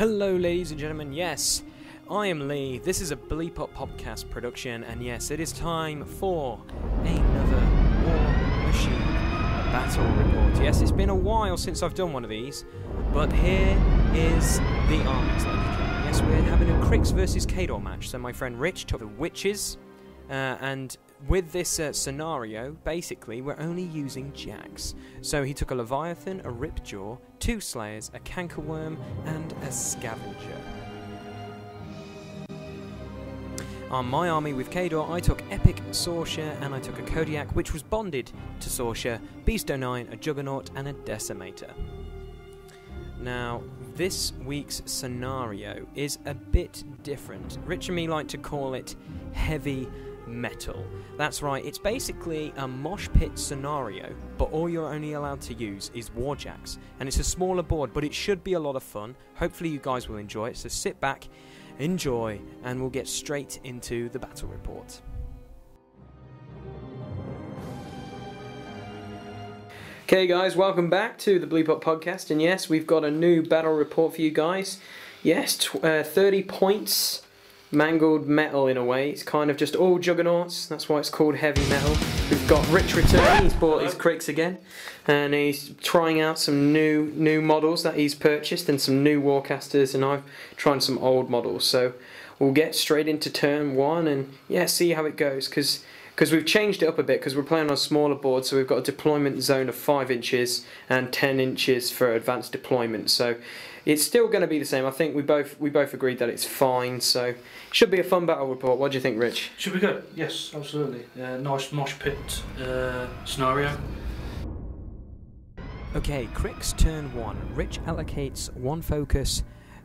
Hello ladies and gentlemen, yes, I am Lee, this is a Bleep Up podcast production, and yes, it is time for another Warmachine battle report. Yes, it's been a while since I've done one of these, but here is the armies, ladies and gentlemen. Yes, we're having a Cryx versus Khador match, so my friend Rich took the witches, and with this scenario, basically, we're only using jacks. So he took a Leviathan, a Ripjaw, 2 Slayers, a Cankerworm, and a Scavenger. On my army with Khador, I took Epic, Sorcerer, and I took a Kodiak, which was bonded to Sorcerer, Beast 09, a Juggernaut, and a Decimator. Now, this week's scenario is a bit different. Rich and me like to call it heavy metal. That's right, it's basically a mosh pit scenario, but all you're only allowed to use is warjacks, and it's a smaller board, but it should be a lot of fun. Hopefully you guys will enjoy it, so sit back, enjoy, and we'll get straight into the battle report. Okay guys, welcome back to the Bleep Up podcast, and yes, we've got a new battle report for you guys. Yes, 30 points. Mangled metal in a way. It's kind of just all juggernauts. That's why it's called heavy metal. We've got Rich returning. He's bought his Cryx again, and he's trying out some new models that he's purchased and some new warcasters. And I've tried some old models. So we'll get straight into turn 1 and yeah, see how it goes. Because we've changed it up a bit because we're playing on a smaller board. So we've got a deployment zone of 5 inches and 10 inches for advanced deployment. So it's still going to be the same. I think we both agreed that it's fine, so it should be a fun battle report. What do you think, Rich? Should be good. Yes, absolutely. Nice mosh pit scenario. Okay, Cryx turn 1. Rich allocates 1 focus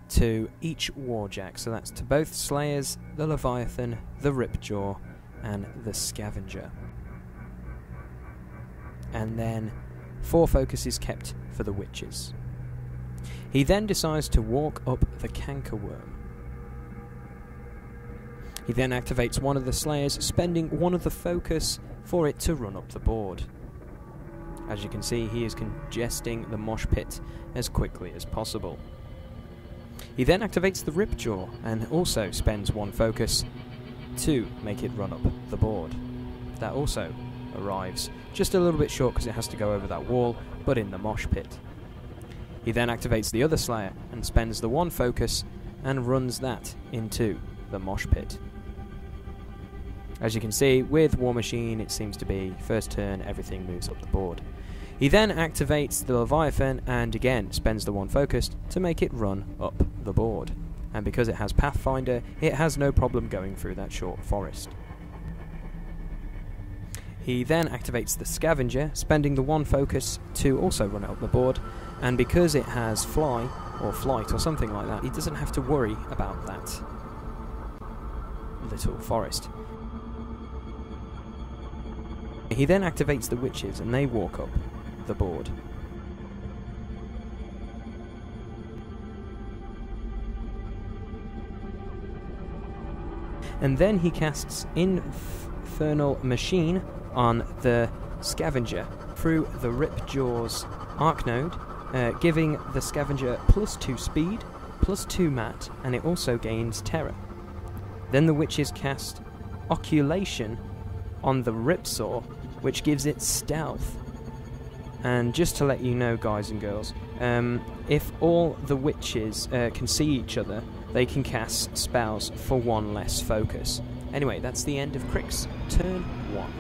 to each warjack, so that's to both Slayers, the Leviathan, the Ripjaw, and the Scavenger. And then 4 focuses kept for the witches. He then decides to walk up the Cankerworm. He then activates 1 of the Slayers, spending 1 of the focus for it to run up the board. As you can see, he is congesting the mosh pit as quickly as possible. He then activates the Ripjaw and also spends 1 focus to make it run up the board. That also arrives just a little bit short because it has to go over that wall, but in the mosh pit. He then activates the other Slayer and spends the 1 focus and runs that into the mosh pit. As you can see, with Warmachine, it seems to be first turn, everything moves up the board. He then activates the Leviathan and again spends the 1 focus to make it run up the board. And because it has Pathfinder, it has no problem going through that short forest. He then activates the Scavenger, spending the 1 focus to also run it up the board, and because it has Fly, or Flight, or something like that, he doesn't have to worry about that little forest. He then activates the witches, and they walk up the board. And then he casts Infernal Machine on the Scavenger through the Ripjaw's Arc Node, giving the Scavenger +2 speed, +2 mat, and it also gains terror. Then the witches cast Oculation on the Ripsaw, which gives it stealth. And just to let you know, guys and girls, if all the witches can see each other, they can cast spells for 1 less focus. Anyway, that's the end of Cryx turn 1.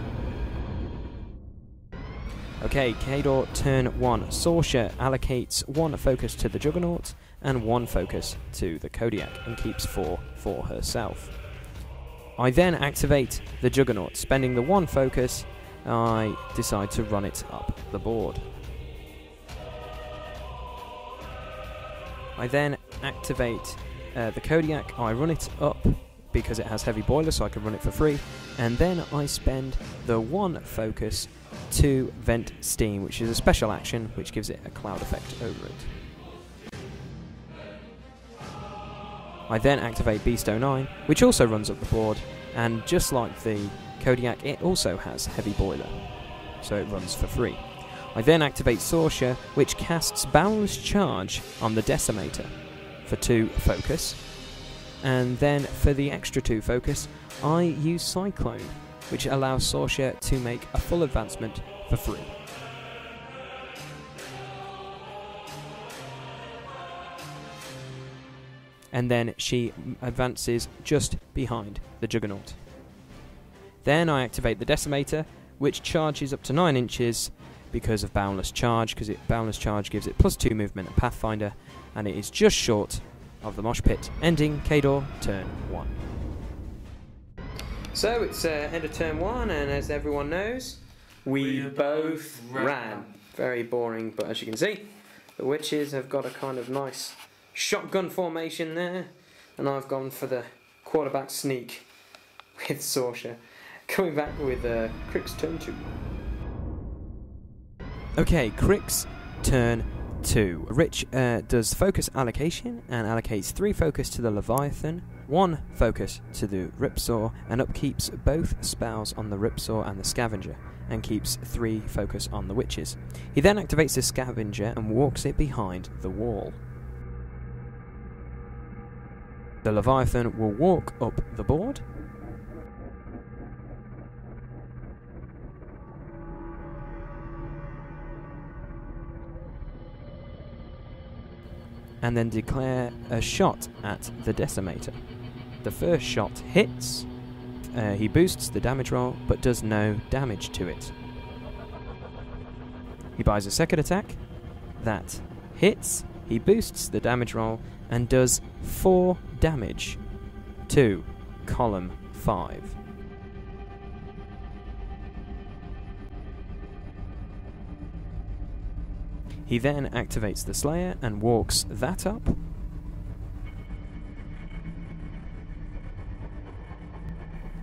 Okay, Khador turn 1. Sorcerer allocates 1 focus to the Juggernaut and 1 focus to the Kodiak and keeps 4 for herself. I then activate the Juggernaut. Spending the 1 focus, I decide to run it up the board. I then activate the Kodiak. I run it up because it has heavy boiler, so I can run it for free, and then I spend the 1 focus to vent steam, which is a special action which gives it a cloud effect over it. I then activate Beast 09, which also runs up the board, and just like the Kodiak, it also has heavy boiler, so it runs for free. I then activate Sorcerer, which casts Boundless Charge on the Decimator. for 2 focus. And then for the extra 2 focus, I use Cyclone, which allows Sorcia to make a full advancement for free. And then she advances just behind the Juggernaut. Then I activate the Decimator, which charges up to 9 inches because of Boundless Charge, because Boundless Charge gives it +2 movement and Pathfinder, and it is just short of the Mosh Pit, ending Khador turn 1. So it's end of turn 1, and as everyone knows, we both ran. Very boring, but as you can see, the witches have got a kind of nice shotgun formation there, and I've gone for the quarterback sneak with Sorcia. Coming back with Cryx turn 2. Okay, Cryx turn 2. Rich does focus allocation and allocates 3 focus to the Leviathan, 1 focus to the Ripsaw, and upkeeps both spells on the Ripsaw and the Scavenger, and keeps 3 focus on the Witches. He then activates the Scavenger and walks it behind the wall. The Leviathan will walk up the board. And then declare a shot at the Decimator. The first shot hits. He boosts the damage roll, but does no damage to it. He buys a second attack. That hits. He boosts the damage roll and does 4 damage to column 5. He then activates the Slayer and walks that up.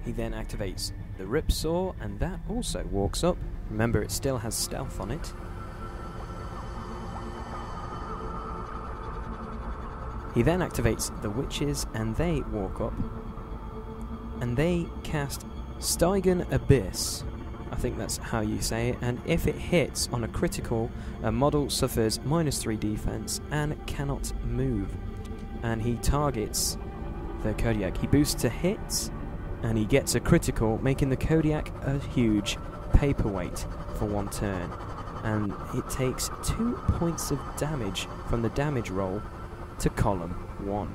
He then activates the Ripsaw and that also walks up. Remember, it still has stealth on it. He then activates the Witches and they walk up. And they cast Stygian Abyss. I think that's how you say it, and if it hits on a critical, a model suffers -3 defense and cannot move. And he targets the Kodiak. He boosts to hit, and he gets a critical, making the Kodiak a huge paperweight for 1 turn. And it takes 2 points of damage from the damage roll to column 1.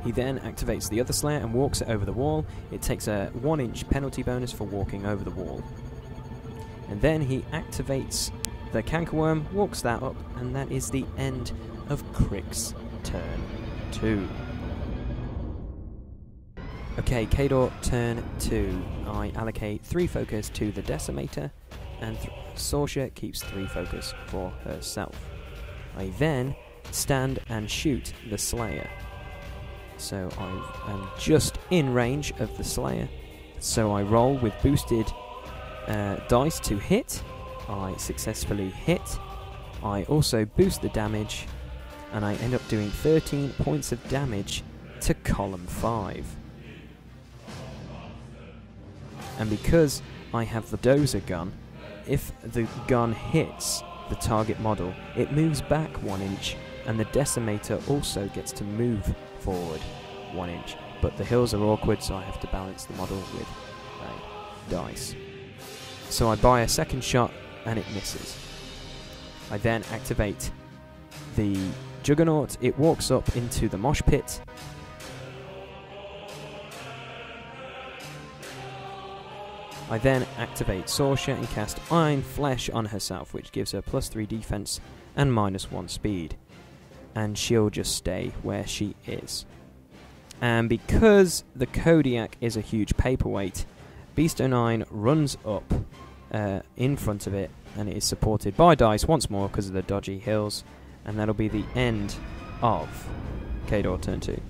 He then activates the other Slayer and walks it over the wall. It takes a 1-inch penalty bonus for walking over the wall. And then he activates the Cankerworm, walks that up, and that is the end of Cryx turn 2. Okay, Khador turn 2. I allocate 3 focus to the Decimator, and Sorcia keeps 3 focus for herself. I then stand and shoot the Slayer. So I am just in range of the Slayer. So I roll with boosted dice to hit. I successfully hit. I also boost the damage, and I end up doing 13 points of damage to column 5. And because I have the dozer gun, if the gun hits the target model, it moves back 1 inch, and the Decimator also gets to move forward 1 inch. But the hills are awkward, so I have to balance the model with dice. So I buy a second shot, and it misses. I then activate the Juggernaut. It walks up into the mosh pit. I then activate Sorcia and cast Iron Flesh on herself, which gives her +3 defense and -1 speed. And she'll just stay where she is. And because the Kodiak is a huge paperweight, Beast 09 runs up in front of it, and it is supported by dice once more because of the dodgy hills, and that'll be the end of Khador turn 2.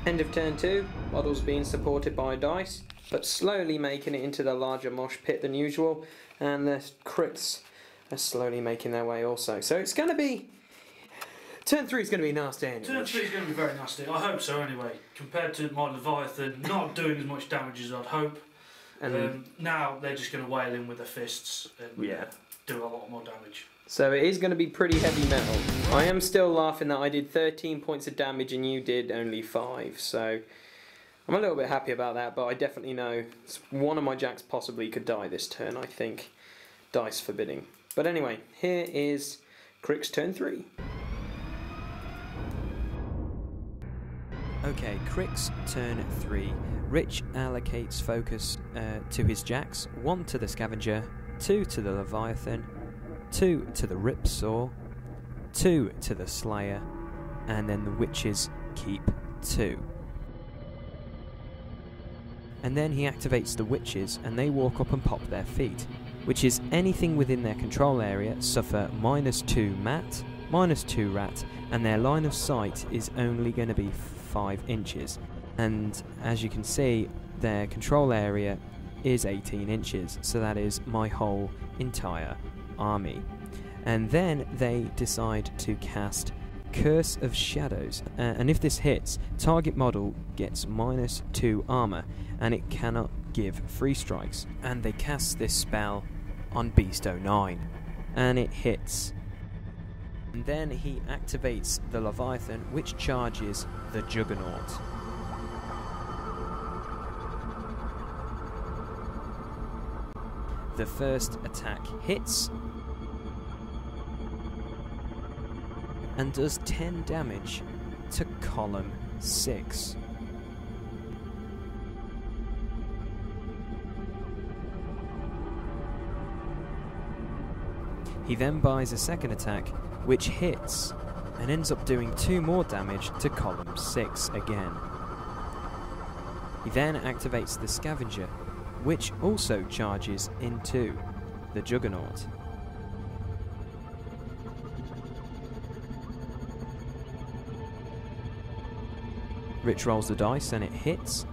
End of turn 2, models being supported by dice, but slowly making it into the larger mosh pit than usual, and the Cryx are slowly making their way also. So it's going to be... Turn 3 is going to be nasty anyway. Turn 3 is going to be very nasty. I hope so anyway. Compared to my Leviathan, not doing as much damage as I'd hope. And now they're just going to wail in with their fists and do a lot more damage. So it is going to be pretty heavy metal. I am still laughing that I did 13 points of damage and you did only 5, so I'm a little bit happy about that, but I definitely know one of my jacks possibly could die this turn, I think. Dice forbidding. But anyway, here is Cryx turn 3. Okay, Cryx turn 3. Rich allocates focus to his jacks, 1 to the Scavenger, 2 to the Leviathan, 2 to the Ripsaw, 2 to the Slayer, and then the Witches keep 2. And then he activates the Witches and they walk up and pop their feet, which is anything within their control area suffer -2 mat, -2 rat, and their line of sight is only going to be 5 inches. And as you can see, their control area is 18 inches, so that is my whole entire army. And then they decide to cast Curse of Shadows, and if this hits, target model gets -2 armor, and it cannot give free strikes. And they cast this spell on Beast 09, and it hits. And then he activates the Leviathan, which charges the Juggernaut. The first attack hits and does 10 damage to column 6. He then buys a second attack, which hits and ends up doing 2 more damage to column 6 again. He then activates the Scavenger, which also charges into the Juggernaut. Rich rolls the dice and it hits,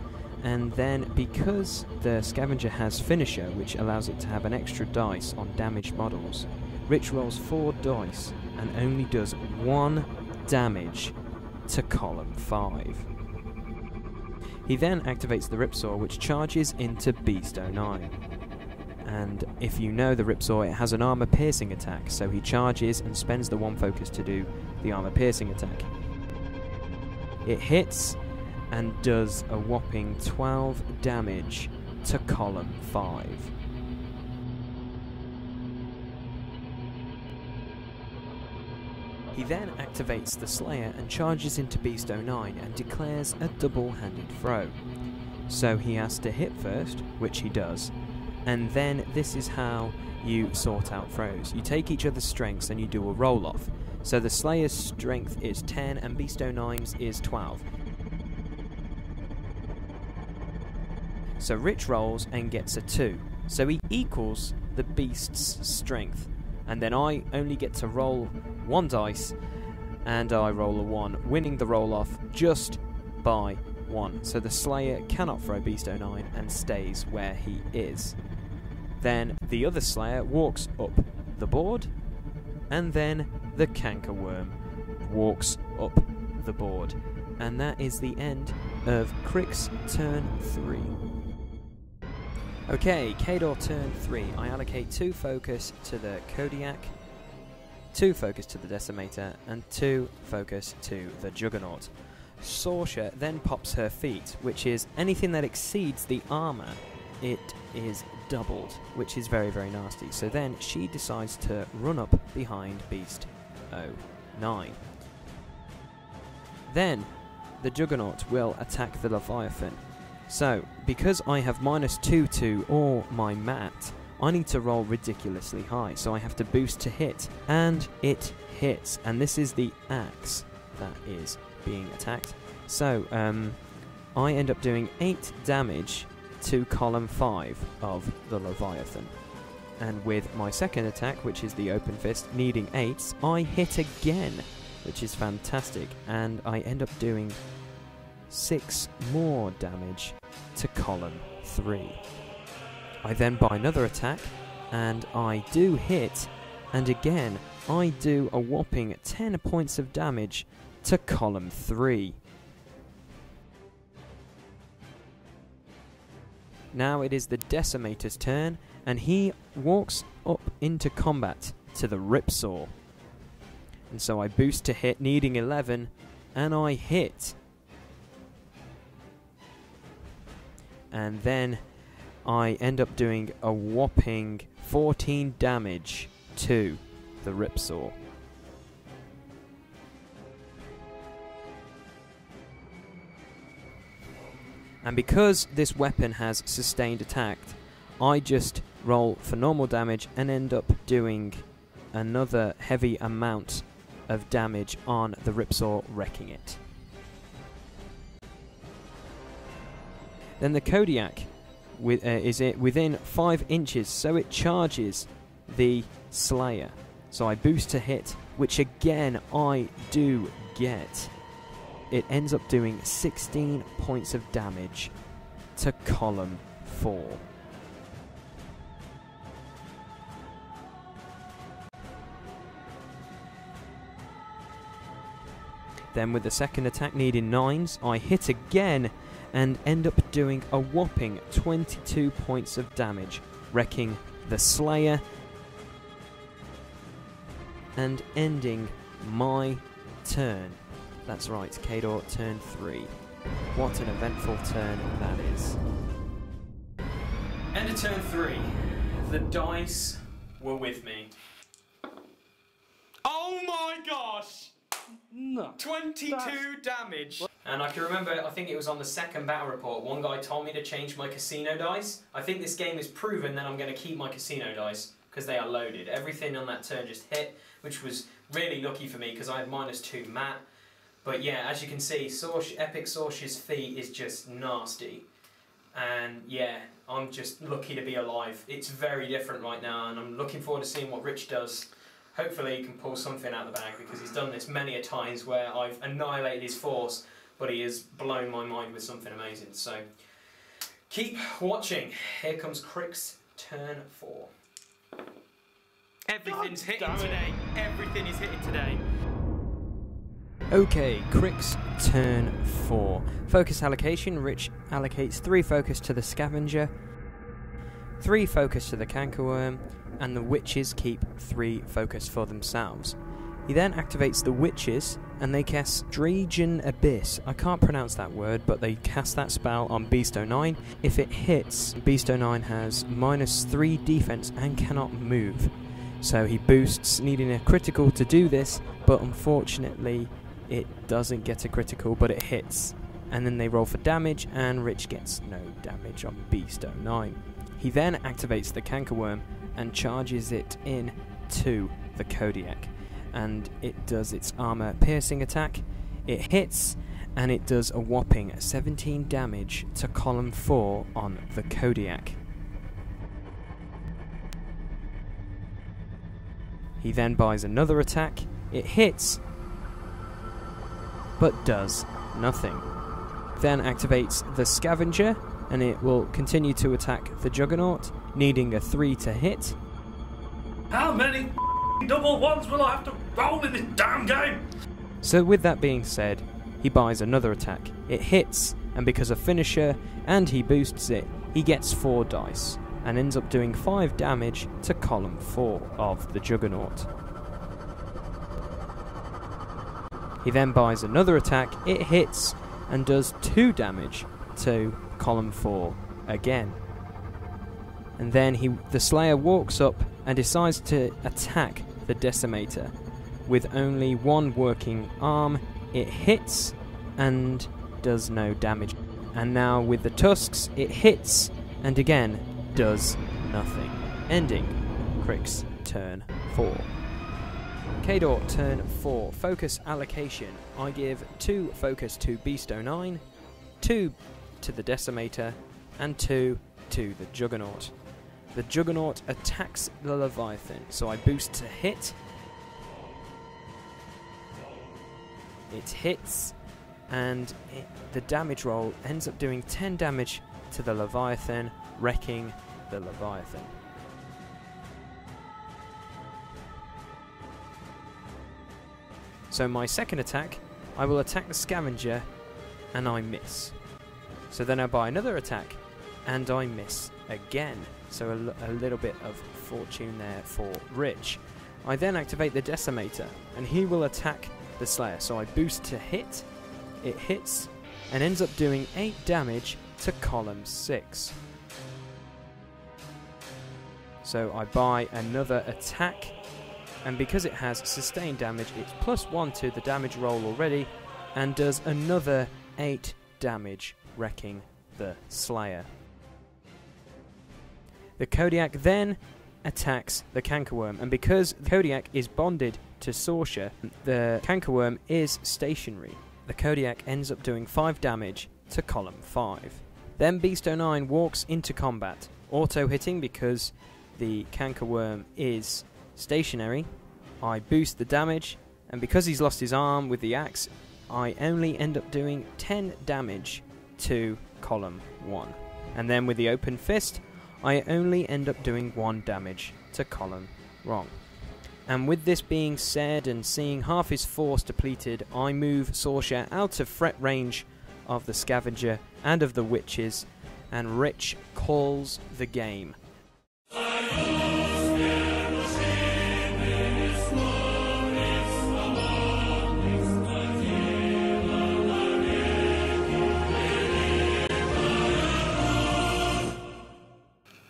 and then because the Scavenger has Finisher, which allows it to have an extra dice on damaged models, Rich rolls 4 dice and only does 1 damage to column 5. He then activates the Ripsaw, which charges into Beast 09. And if you know the Ripsaw, it has an armor piercing attack, so he charges and spends the 1 focus to do the armor piercing attack. It hits and does a whopping 12 damage to column 5. He then activates the Slayer and charges into Beast 09 and declares a double-handed throw. So he has to hit first, which he does, and then this is how you sort out throws. You take each other's strengths and you do a roll-off. So the Slayer's strength is 10 and Beast 09's is 12. So Rich rolls and gets a 2. So he equals the Beast's strength. And then I only get to roll 1 dice, and I roll a 1, winning the roll-off just by 1. So the Slayer cannot throw Beast 09 and stays where he is. Then the other Slayer walks up the board, and then the Cankerworm walks up the board. And that is the end of Cryx turn 3. Okay, Khador turn 3. I allocate 2 focus to the Kodiak, 2 focus to the Decimator, and 2 focus to the Juggernaut. Sorsha then pops her feat, which is anything that exceeds the armor, it is doubled, which is very, very nasty. So then she decides to run up behind Beast 09. Then the Juggernaut will attack the Leviathan. So, because I have -2 to all my mat, I need to roll ridiculously high, so I have to boost to hit, and it hits, and this is the axe that is being attacked. So, I end up doing 8 damage to column 5 of the Leviathan. And with my second attack, which is the open fist, needing 8s, I hit again, which is fantastic, and I end up doing 6 more damage to column 3. I then buy another attack, and I do hit, and again I do a whopping 10 points of damage to column 3. Now it is the Decimator's turn, and he walks up into combat to the Ripsaw. And so I boost to hit, needing 11, and I hit. And then I end up doing a whopping 14 damage to the Ripsaw. And because this weapon has sustained attack, I just roll for normal damage and end up doing another heavy amount of damage on the Ripsaw, wrecking it. Then the Kodiak is within 5 inches, so it charges the Slayer. So I boost to hit, which again I do get. It ends up doing 16 points of damage to column 4. Then with the second attack needing 9s, I hit again and end up doing a whopping 22 points of damage, wrecking the Slayer and ending my turn. That's right, Khador, turn 3. What an eventful turn that is. End of turn 3. The dice were with me. Oh my gosh! No. 22 damage! And I can remember, I think it was on the second battle report, one guy told me to change my casino dice. I think this game is proven that I'm going to keep my casino dice, because they are loaded. Everything on that turn just hit, which was really lucky for me, because I had -2 mat. But yeah, as you can see, Epic Sorcerer's Feat is just nasty. And yeah, I'm just lucky to be alive. It's very different right now, and I'm looking forward to seeing what Rich does. Hopefully he can pull something out of the bag, because he's done this many a times where I've annihilated his force, but he has blown my mind with something amazing. So keep watching. Here comes Cryx, turn 4. Everything's hitting today. Everything is hitting today. Okay, Cryx, turn 4. Focus allocation. Rich allocates 3 focus to the Scavenger, 3 focus to the Cankerworm, and the Witches keep 3 focus for themselves. He then activates the Witches, and they cast Dragon Abyss. I can't pronounce that word, but they cast that spell on Beast 09. If it hits, Beast 09 has -3 defense and cannot move. So he boosts, needing a critical to do this, but unfortunately it doesn't get a critical, but it hits. And then they roll for damage, and Rich gets no damage on Beast 09. He then activates the Cankerworm and charges it in to the Kodiak. And it does its armor piercing attack. It hits, and it does a whopping 17 damage to column 4 on the Kodiak. He then buys another attack. It hits, but does nothing. Then activates the Scavenger, and it will continue to attack the Juggernaut, needing a 3 to hit. How many double ones will I have to roll in this damn game? So with that being said, he buys another attack. It hits, and because of finisher, and he boosts it, he gets 4 dice, and ends up doing 5 damage to column 4 of the Juggernaut. He then buys another attack, it hits, and does 2 damage to column 4 again. And then the Slayer walks up and decides to attack the Decimator. With only 1 working arm, it hits and does no damage. And now with the Tusks, it hits and again does nothing. Ending Cryx turn 4. Khador, turn 4. Focus allocation. I give 2 focus to Beast 09, 2 to the Decimator, and 2 to the Juggernaut. The Juggernaut attacks the Leviathan, so I boost to hit. It hits, and the damage roll ends up doing 10 damage to the Leviathan, wrecking the Leviathan. So my second attack, I will attack the Scavenger, and I miss. So then I buy another attack, and I miss again. So a little bit of fortune there for Rich. I then activate the Decimator, and he will attack the Slayer. So I boost to hit, it hits, and ends up doing 8 damage to column 6. So I buy another attack, and because it has sustained damage, it's +1 to the damage roll already, and does another 8 damage, wrecking the Slayer. The Kodiak then attacks the Cankerworm, and because the Kodiak is bonded to Sorcia, the Cankerworm is stationary. The Kodiak ends up doing 5 damage to column 5. Then Beast09 walks into combat, auto-hitting because the Cankerworm is stationary. I boost the damage, and because he's lost his arm with the axe, I only end up doing 10 damage to column 1. And then with the open fist, I only end up doing 1 damage to column wrong. And with this being said, and seeing half his force depleted, I move Sorcia out of threat range of the Scavenger and of the Witches, and Rich calls the game.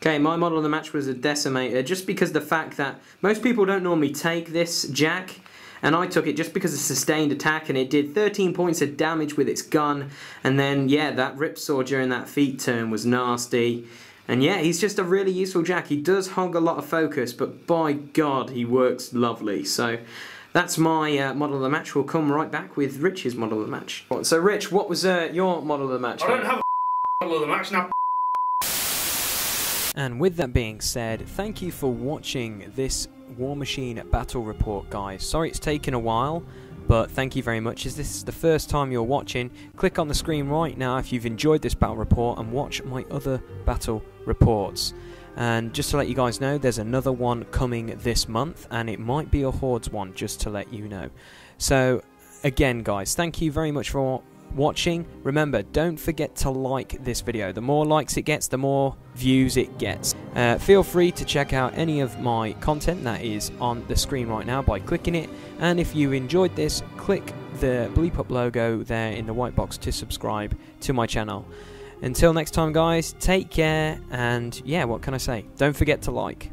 Okay, my model of the match was a Decimator, just because the fact that most people don't normally take this Jack, and I took it just because of sustained attack, and it did 13 points of damage with its gun, and then, yeah, that Ripsaw during that feat turn was nasty, and yeah, he's just a really useful Jack. He does hog a lot of focus, but by God, he works lovely, so that's my model of the match. We'll come right back with Rich's model of the match. So Rich, what was your model of the match? I don't have a model of the match now. And with that being said, thank you for watching this Warmachine battle report, guys. Sorry it's taken a while, but thank you very much. As this is the first time you're watching, click on the screen right now if you've enjoyed this battle report and watch my other battle reports. And just to let you guys know, there's another one coming this month, and it might be a Hordes one, just to let you know. So again, guys, thank you very much for watching. Remember, don't forget to like this video. The more likes it gets, the more views it gets. Feel free to check out any of my content that is on the screen right now by clicking it, and if you enjoyed this, click the bleep up logo there in the white box to subscribe to my channel. Until next time, guys, take care, and yeah, what can I say? Don't forget to like.